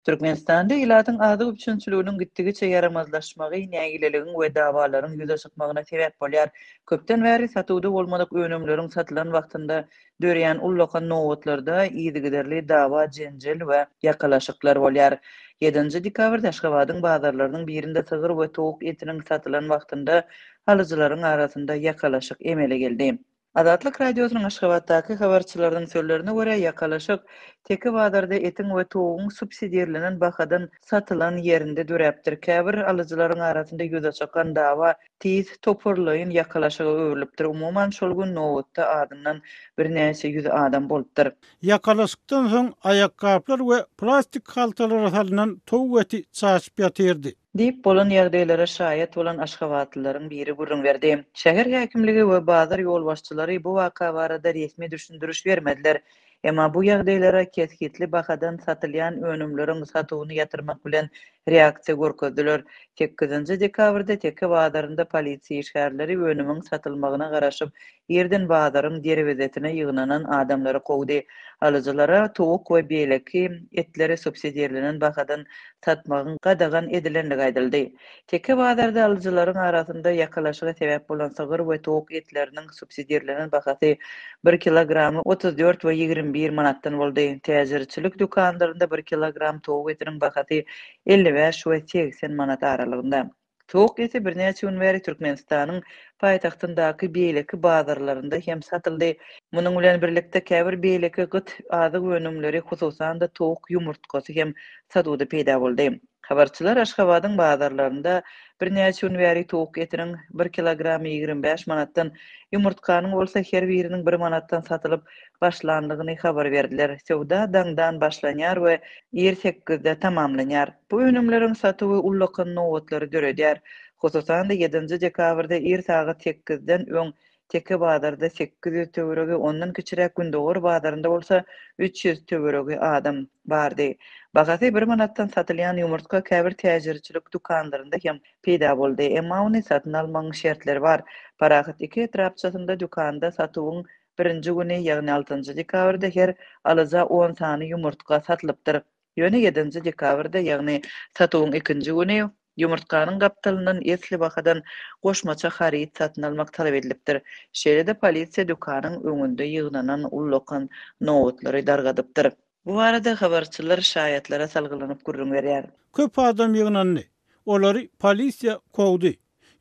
Türkmenistanda ilatyň ady üçinçiliginiň gitdigiçe yaramazlaşmagy nägileligiň we dawalaryň ýüze çykmagyna sebäp bolýar. Köpden bäri satywda bolmadyk önümleriň satylan wagtynda döreýän ullakan nowatlarda ýygyderli dawa, jenjel we ýakalaşyklar bolýar. 7 dekabrda Aşgabatyň bazarlarynyň birinde sygyr we towuk etiniň satylan wagtynda alyjylaryň arasynda ýakalaşyk emele geldi. Adatlyk radiosynyň Aşgabatdaky habarçylarynyň sözlerine görä ýakalaşyk teki bazarda etin we towugyň subsidiýerlenen bahadan satylan ýerinde döräpdir. Käbir alyjylaryň arasynda ýüze çykan dawa tiz toparlaýyn ýakalaşyga öwrilipdir. Umuman şol gün nowatda adyndan bir näçe ýüz adam bolupdyr. Ýakalaşykdan soň ayakkablar we plastik haltalara salynan towuk eti çaşyp ýatyrdy. Diýip bolan ýagdaýlara şaýat bolan Aşgabatlylaryň biri gurrun berdi. Şäher häkimligi we bazar ýol başçylary bu waka barada resmi düşündiriş bermediler. Emma bu ýagdaýlara keskitli bahadan satylýan önümleriň satywyny ýatyrmak bilen reaksiýa görkezdiler. 8 dekabrda teki bazarynda polisiýa işgärleri önümiň satylmagyna garaşyp ýerden bazaryň derwezetine ýygnanan adamlary kowdy. Alyjylara towuk we beýleki etleri subsidiýerlenen bahadan satmagyň gadagan edilenligi aýdyldy. Teki bazarda alyjylaryň arasynda ýakalaşyga sebäp bolan sygyr we towuk etleriniň subsidiýerlenen bahasy 1 kilogramy 34 we 21 manatdan boldy. Täzirçilik dukanlarynda 1 kilogram towuk etiniň bahasy 55 we 80 manat aralygynda. Towuk eti bir näçe gün bäri Türkmenistanyň paýtagtyndaky beýleki bazarlarynda hem satyldy. Munyň bilen birlikde käbir beýleki gyt azyk önümleri, hususan da towuk ýumurtkasy hem satywda peýda boldy. Habarçylar Aşgabatyň bazarlarynda bir näçe gün bäri towuk etiniň 1 kilogramy 25 manatdan, ýumurtkanyň bolsa her biriniň 1 manatdan satylyp başlandygyny habar berdiler. Sewda daňdan başlanýar we 8-de tamamlanýar. Bu önümleriň satywy ullakan nowatlary döredýär. Hususan da 7 dekabrda saat 8-den öň teki bazarda 800 töweregi, ondan kiçirek gündogor bazarynda bolsa 300 töweregi adam bardy. Bahasy 1 manatdan satylýan ýumurtka käbir täzirçilik dukanlarynda hem peýda boldy. Emma ony satyn almagyň şertleri bar. Parahat 2 etrapçasynda dukanda satywyň birinji güni, ýagny 6 dekabrda her alyja 10 sany ýumurtka satylypdyr. Ýöne 7 dekabrda, ýagny satywyň 2-nji güni ýumurtkanyň gapdalyndan esli bahadan goşmaça haryt satyn almak talap edilipdir. Şeýle-de polisiýa dukanyň öňünde ýygnanan ullakan nowatlary dargadypdyr. Bu arada habarçylar şaýatlara salgylanyp gurrun berýär. Köp adam ýygnandy. Olary polisiýa kowdy.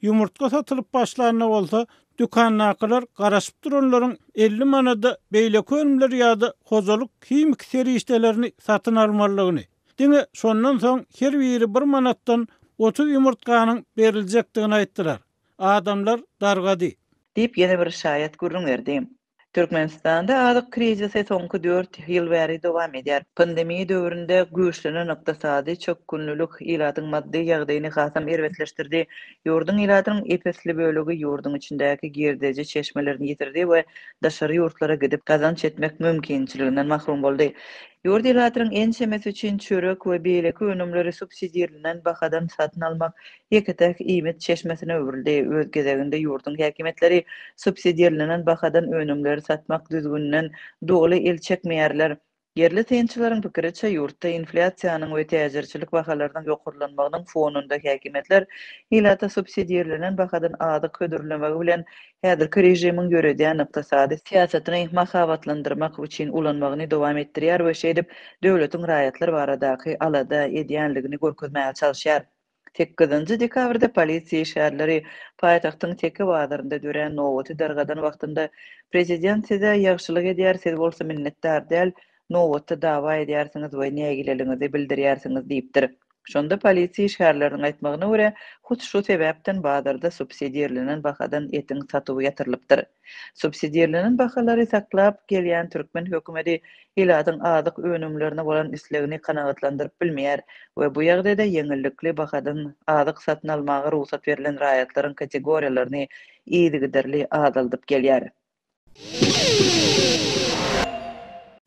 Ýumurtka satylyp başlanyna bolsa, dükannakalar garaşyp duranlaryň 50 manada beýleki önümler ýa-da hojalyk kimik serişdelerini satyn almalygyny. Diňe şondan soň her biri 1 manatdan 30 ýumurtkanyň berilejekdigini aýtdylar. Adamlar dargady. Diýip ýene bir şaýat gurrun berdi. Türkmenistanda azyk krizisi soňky 4 ýyl bäri dowam edýär. Pandemiýa döwründe güýçlenen ykdysady çökkünlülük ilatyň maddi ýagdaýyny hasam erwetleşdirdi. Ýurdun ilatynyň epesli bölegi ýurdun içindäki girdeji çeşmelerini ýitirdi we daşary ýurtlara gidip gazanç etmek mümkinçiliginden mahrum boldy. Ýurt ilatynyň en çemesi üçin çörek we beýleki önümleri subsidiýerlenen bahadan satyn almak ýeketek iýmet çeşmesine öwrildi. Öz gezeginde ýurdun häkimetleri subsidiýerlenen bahadan önümleri satmak düzgünden dogly el çekmeýärler. Yerli teňçilaryň pikiriçe ýurtda inflasiýanyň we täzirçilik bahalarynyň ýokurlanmagynyň fonunda häkimetler ilata subsidiýerlenen bahadan azyk ködürlemegi bilen häzirki rejimiň görediň ykdysady siýasatyny mahabatlandyrmak üçin ulanmagyny dowam etdirýär we şeýdip döwletiň raýatlar baradaky alada edýänligini görkezmäge çalışýar. 8 dekabrda polisiýa işgärleri paýtagtyň teki bazarynda dören nowaty dargadan wagtynda prezident size ýagşylyk edýär, siz bolsa minnetdar däl, nowatda dawa edýärsiňiz we nägileliňizi bildirýärsiňiz diýipdir. Şonda polisiýa işgärleriniň aýtmagyna görä, hut şu sebäpden bazarda subsidiýerlenen bahadan etin satywy ýatyrylypdyr. Subsidiýerlenen bahalary saklap gelýän türkmen hökümeti ilatyň azyk önümlerine bolan islegini kanagatlandyryp bilmeýär we bu ýagdaýda ýeňillikli bahadan azyk satyn almagy ruhsat berilen raýatlaryň kategoriýalaryny ýygyderli azaldyp gelýär.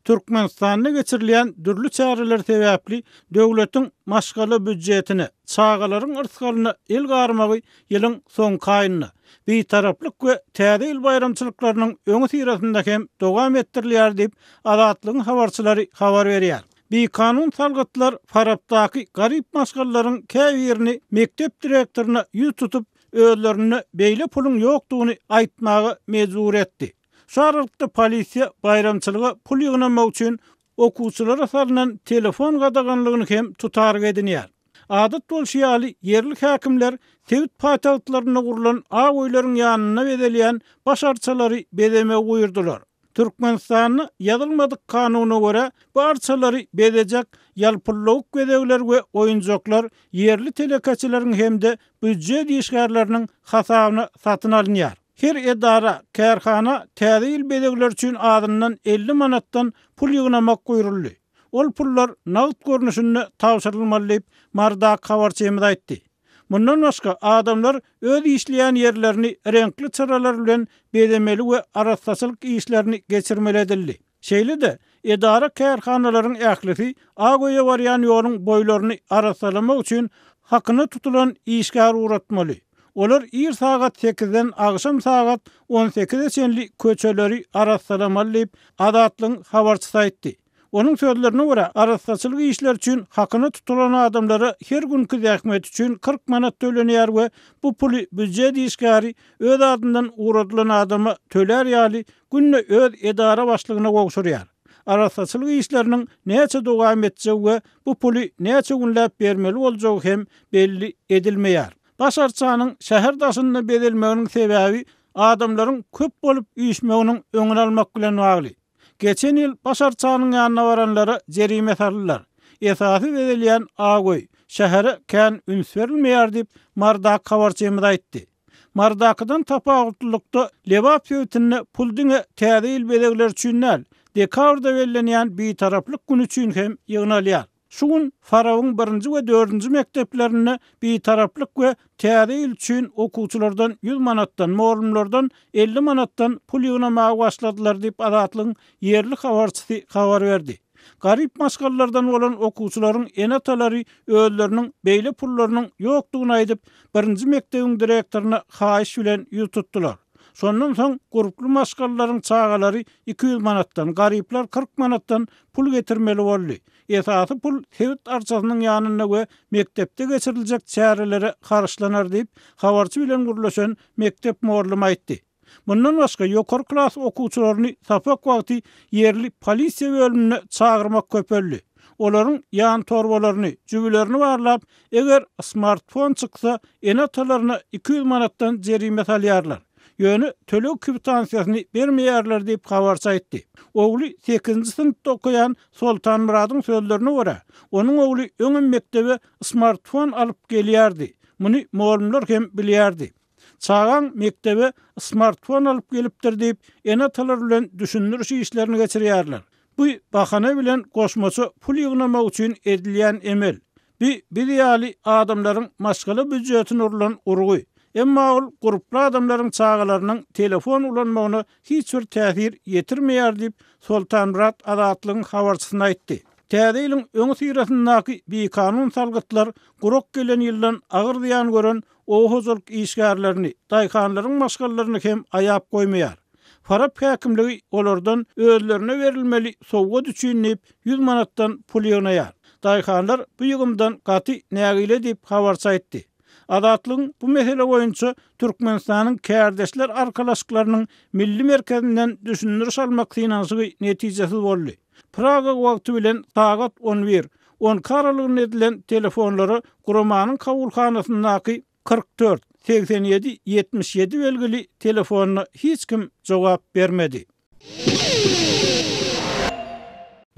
Türkmenistanda geçirilýän dürli çäreler sebäpli döwletiň maşgala büdjetini, çağalaryň yrtgalyna el garmagy ýylyň soňky aýyna beýtaraplyk we täze il bayramçylyklarynyň öňü sirasynda hem dowam etdirilýär diýip Adatlygyň habarçylary habar berýär. Bir kanun salgatlar Farapdaki garip maşgallaryň käbirini mektep direktoruna ýüz tutup özlerine beýle pulun ýokdugyny aýtmagy mejbur etdi. Şu aralykda polisiýa bayramçylyga pul ýygnamak üçin okuwçylara salynan telefon gadaganlygyny hem tutarg edinýär. Adat bolşýaly yerli häkimler Tewit paýtagtlaryna gurulan agoýlaryň ýanyna bedelýän başarçylary bedeme goýurdylar. Türkmenistanyň ýazylmadyk kanunyna görä bu arçalary bedejek ýalpyllyk bedegler we oýunjoklar yerli telekaçylaryň hemde büdjet işgärleriniň hasabyna satyn alynýar. Her edara, kärhana täze ýyl bedegler üçin adyndan 50 manatdan pul ýygnamak goýruldy. Ol pullar nagd görnüşinde tawşyrylmaly diýip Marda habarçymyz aýtdy. Mundan başga adamlar öz işleýän yerlerini renkli çyralar bilen bedemeli we araçsaçylyk işlerini geçirmeli edildi. Şeýle-de edara kärhanalaryň ählisi agoýa barýan ýoluň boýlaryny araçsalamak üçin hakyny tutulan işgär uratmaly. Olar ir sagat 8-den agşam sagat 18-e çenli köçeleri araçsalamaly diýip Adatlyň habarçysy aýtdy. Onun sözlerine göre araçsaçylyk işler üçin hakyny tutulan adamlara her günkü zähmet üçin 40 manat tölenýär we bu puly büdjet işgäri öz adyndan uradylan adama töler ýaly günne öz edara başlygyna gowşurýar. Araçsaçylyk işleriniň näçe dowam etjegi we bu puly näçe günläp bermeli boljagi hem belli edilmeýär. Başarçanyň şäher daşynda bedelmeginiň sebäbi adamlaryň köp bolup üýüşmeginiň öňüni almak bilen bagly. Geçen ýyl başarçanyň ýanyna baranlara jerime saldylar. Esasy bedelýän agoý şähere kän üns berilmeýär diýip Marda habarçymyz aýtdy. Mardakydan tapawutlukda lewap ýötünne pul diňe täze ýyl bedegler üçin näl, dekabrda bellenýän bir taraplyk gün üçin hem ýygnalýar. Şu gün Farawyň 1-nji we 4-nji mekteplerine bir taraplyk we täze ýyl üçin okuwçylardan 100 manatdan, muallimlerden 50 manatdan pul ýygnamagy başladylar diýip Adatlyň yerli habarçysy habar berdi. Garip maşgallardan bolan okuwçylaryň enatalary özleriniň beýle pullarynyň ýokdugyny aýdyp 1-nji mektebiň direktoruna haýyş bilen ýüz tutdular. Sondan soň guruply maşgallaryň çagalary 200 manatdan, garipler 40 manatdan pul getirmeli boldy. Esasy pul Tewit arçasynyň ýanyna we mektepde geçiriljek çärelere karşylanar diýip habarçy bilen gurulşan mektep muallimi aýtdy. Mundan başga ýokary klas okuwçylaryny sapak wagty yerli polisiýa bölümine çagyrmak köpeldi. Olaryň ýan torbalaryny, jübilerini barlap, eger smartfon çyksa, enatalaryna 200 manatdan jerime salýarlar. Ýöne tölek kwitansiýasyny bermeýärler diýip habarçy aýtdy. Ogly 8-nji synpda okuyan Soltan Muradyň sözlerine görä, onuň ogly öňem mektebe smartfon alyp gelýärdi. Muny muallimler hem bilýärdi. Çağan mektebe smartfon alyp gelipdir diýip enatalar bilen düşündürüş işlerini geçirýärler. Bu bahana bilen goşmaçy pul ýygnamak üçin edilýän emel. Bir ýaly adamlaryň maşgala büdjetini urulan urgy. Emma ol guruply adamlaryň çağalarynyň telefon ulanmagyna hiç bir täsir ýetirmeýär diýip Soltan Murad Adatlyň habarçysyna aýtdy. Täze ýylyň öňü syrasyndaky bir kanun salgatlar gurok gelen ýyldan agyr ziýan gören oğuzluk işgärlerini, daýkanlaryň maşgallaryny hem aýap goýmaýar. Farap häkimligi olardan özlerine berilmeli sowga düşünip 100 manatdan pul ýygnaýar. Daýkanlar bu ýygymdan gaty nägile diýip habarçy aýtdy. Adatlyň bu mesele boýunça Türkmenistanyň kärdeşler arkalaşyklarynyň milli merkezinden düşündürüş almak synaşygy netijesi boldy. Praga wagty bilen sagat 11:10 aralygyny edilen telefonlary Guramanyň kabulhanasyndaky 44 87 77 belgili telefonuna hiç kim jogap bermedi.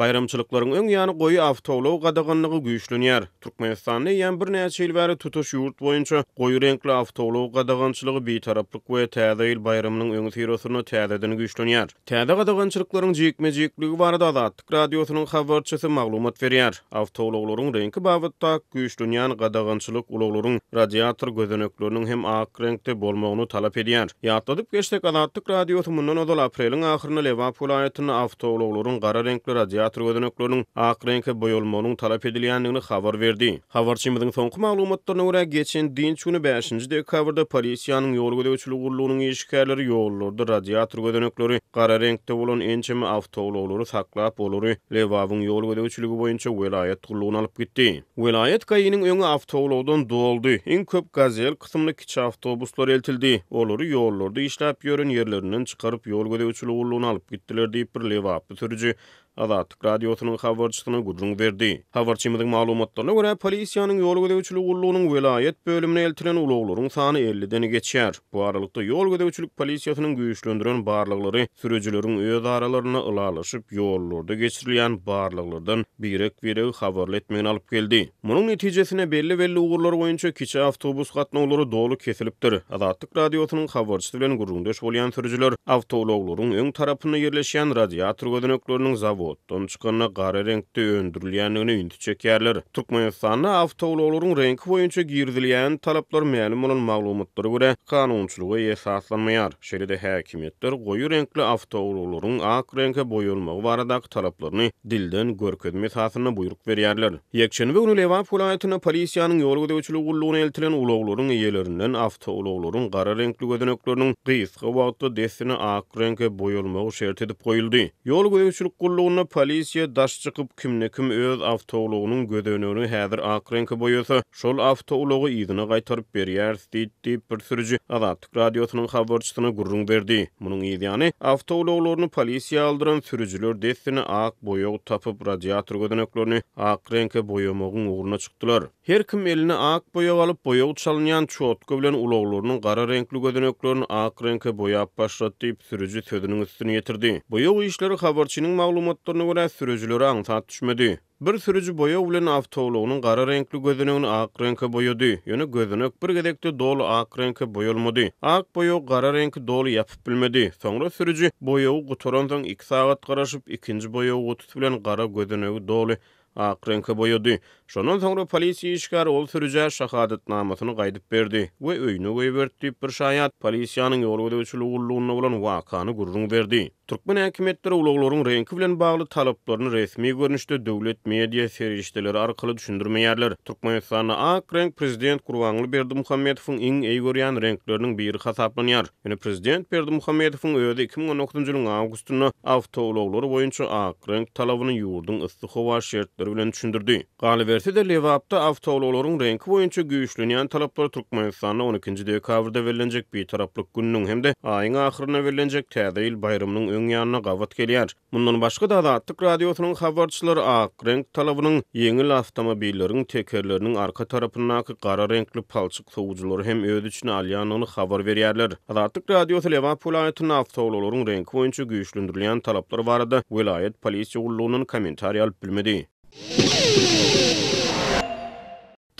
Bayramçylyklaryň öň ýany goýy awtowlaw gadaganlygy güýçlenýär. Türkmenistanyň ýan bir näçe ýyl bäri tutuş ýurt boýunça goýy renkli awtowlaw gadagançylygy betaraplyk we täze ýyl bayramynyň öňü syrasyny täzeden güýçlenýär. Täze gadagançylyklaryň jekme-jekligi barada Azatlyk radiosynyň habarçysy maglumat berýär. Awtowlawlaryň renki babatda güýçlenýän gadagançylyk ulaglaryň radiator gözenekleriniň hem ak renkde bolmagyny talap edýär. Ýatladyp geçdik Azatlyk radiosu mundan odal apreliň ahyryna Lewap vilayatyny awtowlawlaryň gara renkli radiator radiatr gödenekleriniň ak reňke boýalmagynyň talap edilýändigini habar berdi. Habarçymyzyň soňky maglumatlaryna görä geçen dinç güni 5-nji dekabrda polisiýanyň ýol gödäwçilik gurulunyň işgärleri ýollarda radiatr gödenekleri gara reňkde bolan ençeme awtowlary saklap olary Lewawyň ýol gödäwçiligi boýunça welayet gurulugyna alyp gitdi. Welayet gaýynyň öňe awtowlardan doldy. Iň köp gazel kysymly kiçi awtobuslar eltildi. Olary ýollarda işläp ýören ýerlerinden çykaryp ýol gödäwçilik gurulugyna alyp gitdiler diýip bir Lewapy sürüji Azatlyk radiosynyň habarçysyna gurrun berdi. Habarçymyzyň maglumatlaryna görä polisiýanyň ýol gödäwçilik gurulugynyň welayet bölümine eltilen ulaglaryň sany 50-den geçýär. Bu aralykda ýol gödäwçilik polisiýasynyň güýçlendiren barlyklary sürüjileriň öz aralaryna ylalaşyp ýollarda geçirilýän barlyklardan birek habarly etmegini alyp geldi. Munyň netijesine belli ugurlar boýunça kiçi awtobus gatnawlary dolu kesilipdir. Azatlyk radiosynyň habarçysy bilen gurrundaş bolýan sürüjiler awtobuslarlaryň öň tarapyna ýerleşýän radiatr gödenekleriniň zawoddan çykanyna gara reňkde öndürilýändigini ünti çekýärler. Türkmenistanda awtobuslarlaryň reňki boýunça girdilýän talaplar ma'lum bolan maglumatlary görä kanunçylyga esaslanmaýar. Şeýle-de häkimetler goýu reňkli awtobuslarlaryň ak reňke boýalmagy baradaky talaplaryny dilden görkezme esasyna buyruk berýärler. Ýekşenbe günü Lewap welaýatyna polisiýanyň ýol gödäwçilik gurulugyna eltilen ulaglaryň eýelerinden awtobuslarlaryň gara reňkli gödenekleriniň gysga wagtda desini ak reňke boýalmagy şert edip goýuldy. Ýol gödäwçilik gurulugyna polisiýa daş çykyp kimne-kim öz awtobuslygynyň gödenegini häzir ak reňke boýasa, şol awtobuslygy ýzyna gaýtaryp berýär diýip bir sürüji Azatlyk radiosynyň habarçysyna gurrun berdi. Munyň ýa-ni awtobuslyklaryny polisiýa aldyran sürüjiler desini ak boýagy tapyp radiatr gödeneklerini ak reňke boýamagyň uğruna çykdylar. Her kim eline ak boýag alyp boýagy çalynýan çotga bilen ulaglarynyň gara reňkli gödeneklerini ak reňke boýap başlat diýip sürüji sözüniň üstüne ýetirdi. Boýag işleri habarçynyň maglumatlaryna görä sürüjilere aňsat düşmedi. Bir sürüji boýag bilen awtobuslygynyň gara reňkli gödenegini ak reňke boýady. Ýöne gödenek bir gedekde dolu ak reňke boýalmady. Ak boýag gara reňki dolu ýapyp bilmedi. Soňra sürüji boýagy guturandan 2 sagat garaşyp ikinji boýagy gutup bilen gara gödenegi dolu ak reňke boýady. Şondan soňra polisiýa işgäri ol sürüjä şahadatnamasyny gaýdyp berdi we öýüne goýberdi. Bir şaýat polisiýanyň ýol gödäwçilik gurulugyna bolan wakany gurrun berdi. Türkmen häkimetleri ulaglaryň reňki bilen bagly talaplaryny resmi görnüşde döwlet media serişdeleri arkaly düşündirmeýärler. Türkmenistanda ak renk prezident Gurbanguly Berdimuhammedowyň iň eýgörýän renkleriniň biri hasaplanýar. Ýöne prezident Berdimuhammedowyň özi 2019-njy ýylyň awgustunda awtobuslar boýunça ak renk talabyny ýurdun ysty howa şertleri bilen düşündirdi. Galyberti de Lewapda awtobuslarlaryň reňki boýunça güýçlenýän talaplar Türkmenistanda 12-nji dekabrda berilenjek bir taraplyk günüň hemde aýyň ahyryna berilenjek täze ýyl bayramynyň öň ýanyna gawat gelýär. Mundan başga da Azatlyk radiosynyň habarçylary ak renk talabynyň ýeňil awtomobilleriň tekerleriniň arka tarapyndaky gara reňkli palçyk sowujulary hem öz içine alýanyny habar berýärler. Azatlyk radiosy Lewap welaýatynyň awtobuslarlaryň reňki boýunça güýçlendirilýän talaplary barada welayet polisiýa gurulugynyň kommentariýa alyp bilmedi.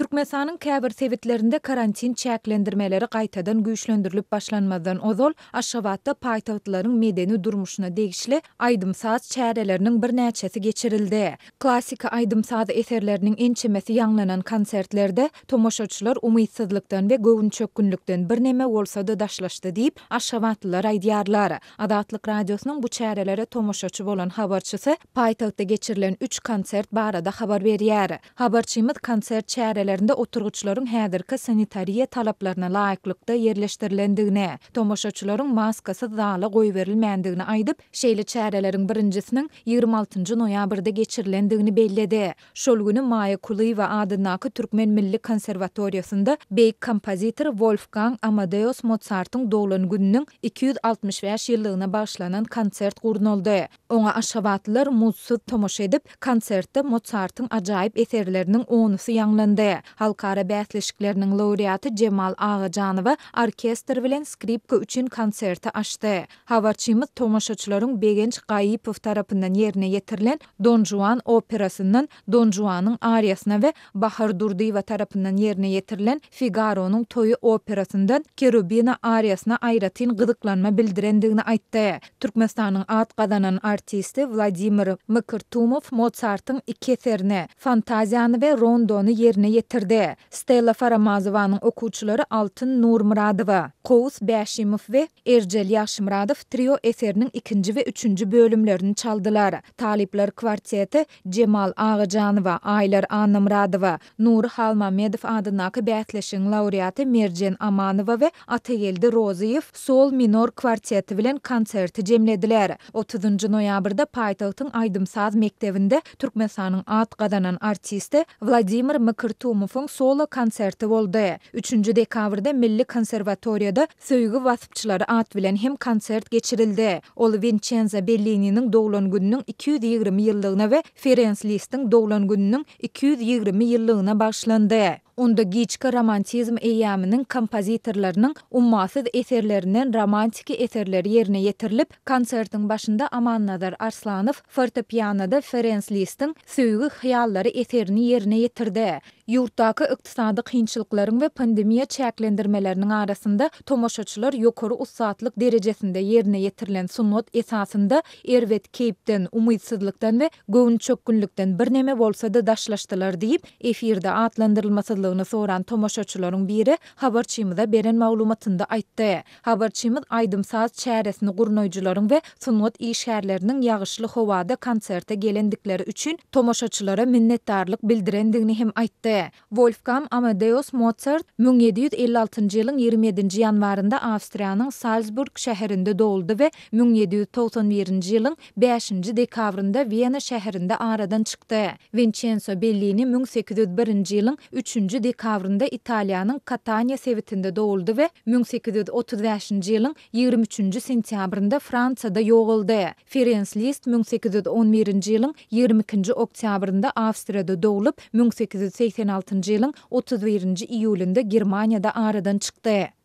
Türkmenistanyň käbir sebitlerinde karantin çäklendirmeleri gaýtadan güýçlendirilip başlanmadan ozal Aşgabatda paýtagtlaryň medeni durmuşuna degişli aýdymsaz çäreleriniň bir näçesi geçirildi. Klassika aýdymsaz eserleriniň ençemesi ýanglanan konsertlerde tomoşaçylar umytsızlykdan we göwünçökünlükden bir neme bolsa-da daşlaşdy diýip Aşgabatlylar aýdýarlar. Azatlyk radiosynyň bu çärelere tomoşaçy bolan habarçysy paýtagtda geçirilen 3 konsert barada habar berýär. Habarçymyz konsert çärelerinde oturguçlaryň häzirki sanitariýa talaplaryna laýyklykda ýerleşdirilendigine, tomoşaçylaryň maskasy zala goýberilmändigine aýdyp, şeýle çäreleriň birinjisiniň 26-njy noýabrda geçirilendigini belledi. Şol güni Maya Kulyeva adynaky Türkmen Milli Konserwatoriýasynda beýik kompozitor Wolfgang Amadeus Mozartyň doglan gününiň 265 ýyllygyna başlanan konsert gurnuldy. Oňa Aşgabatlylar muzsuz tomoşa edip, konsertde Mozartyň ajaýyp eserleriniň 10-sy ýanglandy. Halkara bäsleşikleriniň laureaty Cemal Agajanow orkestr bilen skripka üçin konserti açdy. Habarçymyz tomoşaçylaryň Begenç Gaýypow tarapyndan ýerine ýetirilen Don Juan operasynyň Don Juanyň ariýasyna we Bahar Durdiýewa tarapyndan ýerine ýetirilen Figaro'nyň toýu operasyndan Kerubina ariýasyna aýratyn gyzyklanma bildirendigini aýtdy. Türkmenistanyň at gazanan artisti Vladimir Mykirtumow Mozartyň iki eserini, Fantaziýany we Rondony ýerine ýetirdi. ýetirdi. Stella Faramazowanyň okuwçylary Altyn Nurmuradowa, Kowus Bäşimov we Erjel Ýaşymradow trio eseriniň 2-nji we 3-nji bölümlerini çaldylar. Talipler kwarteti Cemal Agajanowa, Aylar Anamradowa, Nur Halmamedow adynaky bätleşiň laureaty Merjen Amanowa we Atayelde Roziyev sol minor kwarteti bilen konserti jemlediler. 30-njy noýabrda paýtagtyň Aýdymsaz mektebinde Türkmenistanyň at gadanan artisti Vladimir Mykirtumowyň solo konserti boldy. 3-nji dekabrda Milli Konservatoriýada söýgü wasypçylary at bilen hem konsert geçirildi. Ol Vincenzo Bellini'niň doglan gününiň 220 ýyllygyna we Ferenc Liszt'in doglan gününiň 220 ýyllygyna bagşlandy. Onda giçki romantizm eýamynyň kompozitorlarynyň ummasyz eserlerinden romantiki eserleri ýerine ýetirilip, konsertiň başynda Amannazar Arslanow fortepianoda Ferenc Liszt'in söýgü hyýallary eserini ýerine ýetirdi. Ýurtdaky ykdysady kynçylyklaryň we pandemiýa çäklendirmeleriniň arasynda tomoşaçylar ýokary ussatlyk derejesinde ýerine ýetirilen sunnat esasynda erwet keýpden, umydsızlykdan we göwn çökkünlükden bir neme bolsa da daşlaşdylar diýip efirde atlandyrylmasyzlygyny soran tomoşaçylaryň biri habarçymyza beren maglumatynda aýtdy. Habarçymyz Aýdymsaz çäresini gurnoýjylaryň we sunnat işgärleriniň ýagyşly howada konserte gelendikleri üçin tomoşaçylara minnetdarlyk bildirendigini hem aýtdy. Wolfgang Amadeus Mozart 1756-njy ýylyň 27-nji ýanwarynda Awstriýanyň Salzburg şäherinde dowuldy we 1791-nji ýylyň 5-nji dekabrynda Wiena şäherinde aradan çykdy. Vincenzo Bellini 1801-nji ýylyň 3-nji dekabrynda Italiýanyň Catania sewitinde dowuldy we 1835-nji ýylyň 23-nji sentýabrynda Fransada ýoguldy. Ferenc Liszt 1811-nji ýylyň 22-nji oktýabrynda Awstriýada dowulup 1886-njy ýylyň 31-nji iýulynda Germaniýada aradan çykdy.